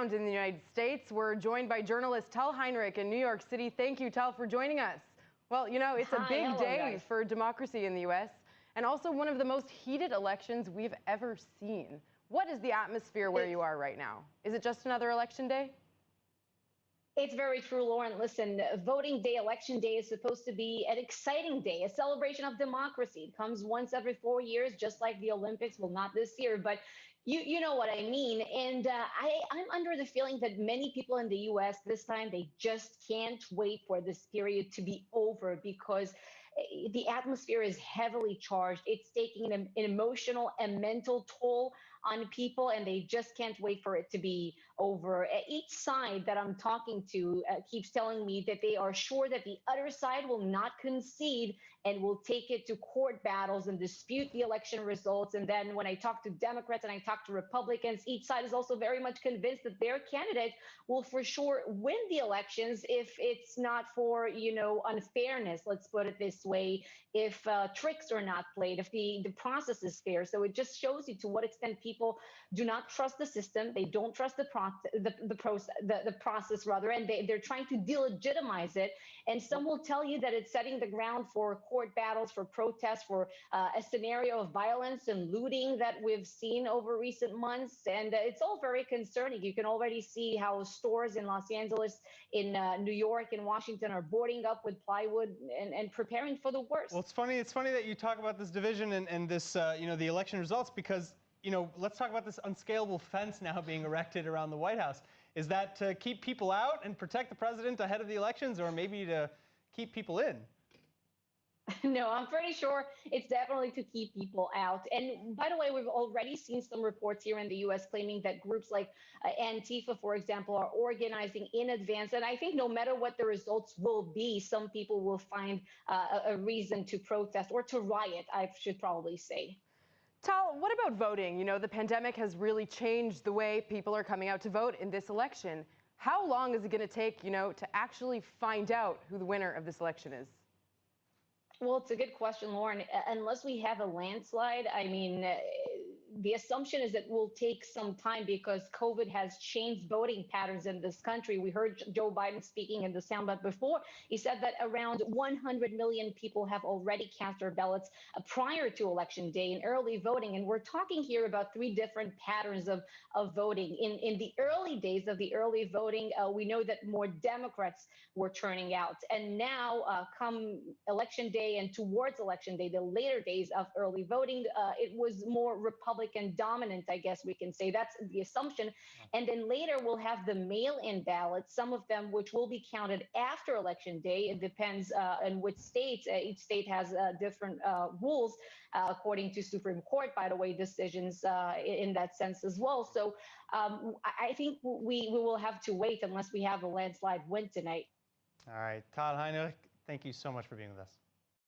ground in the United States. We're joined by journalist Tal Heinrich in New York City. Thank you, Tal, for joining us. Well, you know, it's a big day for democracy in the U.S. and also one of the most heated elections we've ever seen. What is the atmosphere where you are right now? Is it just another election day? It's very true, Lauren. Listen, voting day, election day is supposed to be an exciting day, a celebration of democracy. It comes once every 4 years, just like the Olympics. Well, not this year, but you know what I mean. And I'm under the feeling that many people in the U.S. this time, they just can't wait for this period to be over because the atmosphere is heavily charged. It's taking an emotional and mental toll on people, and they just can't wait for it to be over. Each side that I'm talking to keeps telling me that they are sure that the other side will not concede and will take it to court battles and dispute the election results. And then when I talk to Democrats and I talk to Republicans, each side is also very much convinced that their candidate will for sure win the elections if it's not for, unfairness, let's put it this way, if tricks are not played, if the process is fair. So it just shows you to what extent people do not trust the system. They don't trust the process, rather, and they're trying to delegitimize it. And some will tell you that it's setting the ground for court battles, for protests, for a scenario of violence and looting that we've seen over recent months. And it's all very concerning. You can already see how stores in Los Angeles, in New York, and Washington are boarding up with plywood and preparing for the worst. Well, it's funny that you talk about this division and this, the election results, because let's talk about this unscalable fence now being erected around the White House. Is that to keep people out and protect the president ahead of the elections, or maybe to keep people in? No, I'm pretty sure it's definitely to keep people out. And by the way, we've already seen some reports here in the U.S. claiming that groups like Antifa, for example, are organizing in advance. And I think no matter what the results will be, some people will find a reason to protest or to riot, I should probably say. Tal, what about voting? You know, the pandemic has really changed the way people are coming out to vote in this election. How long is it going to take, to actually find out who the winner of this election is? Well, it's a good question, Lauren. Unless we have a landslide, I mean, the assumption is it will take some time because COVID has changed voting patterns in this country. We heard Joe Biden speaking in the soundbite before. He said that around 100 million people have already cast their ballots prior to Election Day in early voting. And we're talking here about three different patterns of voting. In the early days of the early voting, we know that more Democrats were turning out. And now, come Election Day and towards Election Day, the later days of early voting, it was more Republican dominant, I guess we can say. That's the assumption. And then later we'll have the mail-in ballots, some of them which will be counted after Election Day. It depends on which states. Each state has different rules, according to Supreme Court, by the way, decisions in that sense as well. So I think we will have to wait unless we have a landslide win tonight. All right, Todd Heinrich, thank you so much for being with us.